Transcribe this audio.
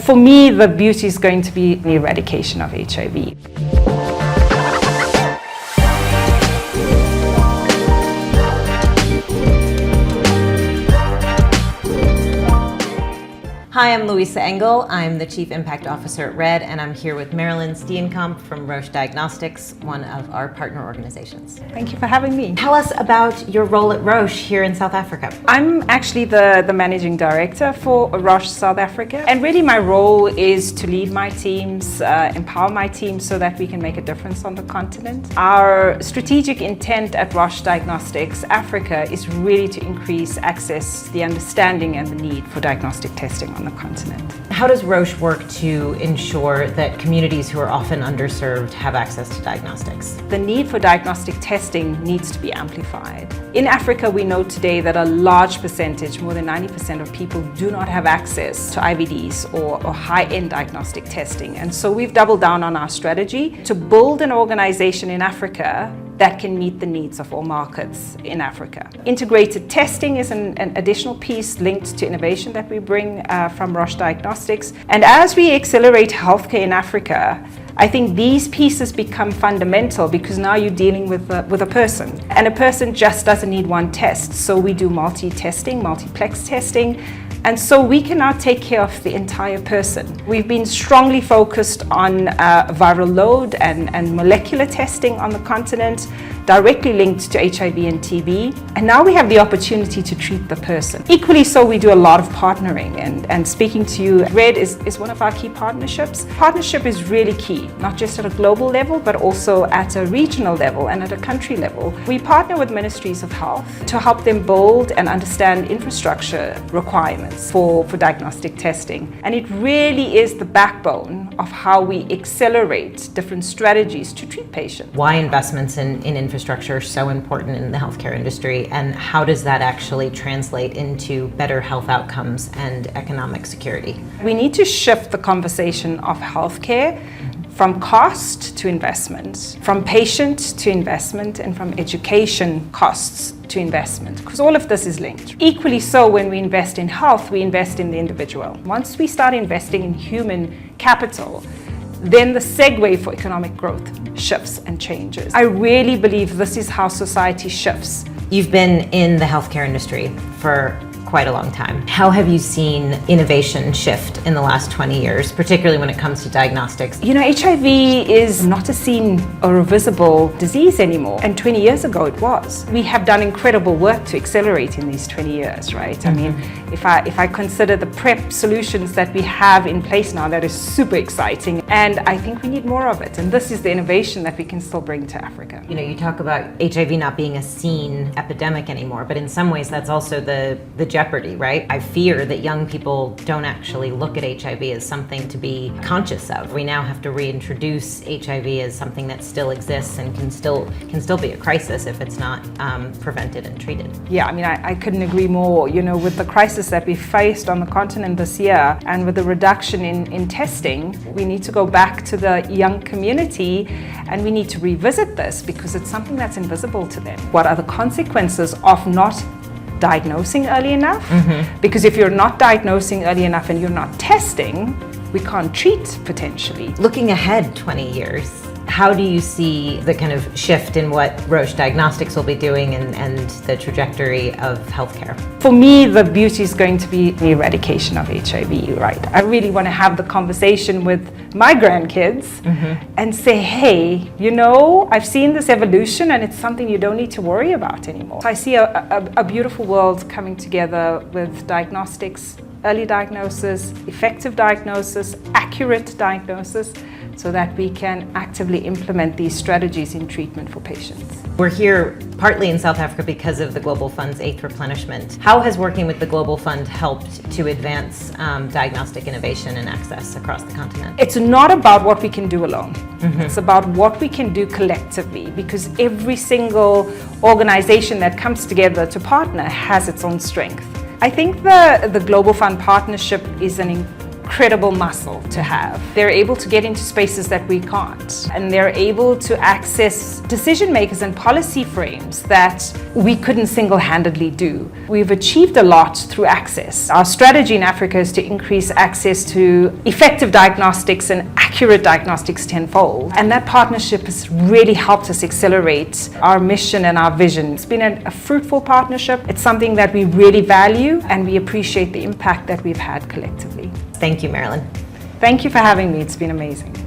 For me, the beauty is going to be the eradication of HIV. Hi, I'm Luisa Engel. I'm the Chief Impact Officer at RED, and I'm here with Merilynn Steenkamp from Roche Diagnostics, one of our partner organizations. Thank you for having me. Tell us about your role at Roche here in South Africa. I'm actually the Managing Director for Roche South Africa, and really my role is to lead my teams, empower my teams so that we can make a difference on the continent. Our strategic intent at Roche Diagnostics Africa is really to increase access, the understanding and the need for diagnostic testing on the continent. How does Roche work to ensure that communities who are often underserved have access to diagnostics? The need for diagnostic testing needs to be amplified. In Africa, we know today that a large percentage, more than 90% of people, do not have access to IVDs or high-end diagnostic testing. And so we've doubled down on our strategy to build an organization in Africa that can meet the needs of all markets in Africa. Integrated testing is an additional piece linked to innovation that we bring from Roche Diagnostics. And as we accelerate healthcare in Africa, I think these pieces become fundamental because now you're dealing with a person. And a person just doesn't need one test. So we do multi-testing, multiplex testing. And so we can now take care of the entire person. We've been strongly focused on viral load and molecular testing on the continent, directly linked to HIV and TB. And now we have the opportunity to treat the person. Equally so, we do a lot of partnering. And speaking to you, RED is one of our key partnerships. Partnership is really key, not just at a global level, but also at a regional level and at a country level. We partner with ministries of health to help them build and understand infrastructure requirements for diagnostic testing. And it really is the backbone of how we accelerate different strategies to treat patients. Why investments in infrastructure are so important in the healthcare industry, and how does that actually translate into better health outcomes and economic security? We need to shift the conversation of healthcare from cost to investment, from patient to investment, and from education costs to investment, because all of this is linked. Equally so, when we invest in health, we invest in the individual. Once we start investing in human capital, then the segue for economic growth shifts and changes. I really believe this is how society shifts. You've been in the healthcare industry for quite a long time. How have you seen innovation shift in the last 20 years, particularly when it comes to diagnostics? You know, HIV is not a seen or a visible disease anymore, and 20 years ago it was. We have done incredible work to accelerate in these 20 years, right? I mean, if I consider the PrEP solutions that we have in place now, that is super exciting, and I think we need more of it, and this is the innovation that we can still bring to Africa. You know, you talk about HIV not being a seen epidemic anymore, but in some ways that's also the jeopardy, right? I fear that young people don't actually look at HIV as something to be conscious of. We now have to reintroduce HIV as something that still exists and can still be a crisis if it's not prevented and treated. Yeah, I mean, I couldn't agree more. You know, with the crisis that we faced on the continent this year and with the reduction in testing, we need to go back to the young community and we need to revisit this because it's something that's invisible to them. What are the consequences of not diagnosing early enough? Because if you're not diagnosing early enough and you're not testing, we can't treat potentially. Looking ahead 20 years, how do you see the kind of shift in what Roche Diagnostics will be doing and the trajectory of healthcare? For me, the beauty is going to be the eradication of HIV, right? I really want to have the conversation with my grandkids and say, hey, you know, I've seen this evolution and it's something you don't need to worry about anymore. So I see a beautiful world coming together with diagnostics, early diagnosis, effective diagnosis, accurate diagnosis, so that we can actively implement these strategies in treatment for patients. We're here partly in South Africa because of the Global Fund's 8th Replenishment. How has working with the Global Fund helped to advance diagnostic innovation and access across the continent? It's not about what we can do alone. It's about what we can do collectively, because every single organization that comes together to partner has its own strength. I think the Global Fund partnership is an incredible muscle to have. They're able to get into spaces that we can't, and they're able to access decision makers and policy frames that we couldn't single-handedly do. We've achieved a lot through access. Our strategy in Africa is to increase access to effective diagnostics and accurate diagnostics tenfold, and that partnership has really helped us accelerate our mission and our vision. It's been a fruitful partnership. It's something that we really value, and we appreciate the impact that we've had collectively. Thank you, Merilynn. Thank you for having me. It's been amazing.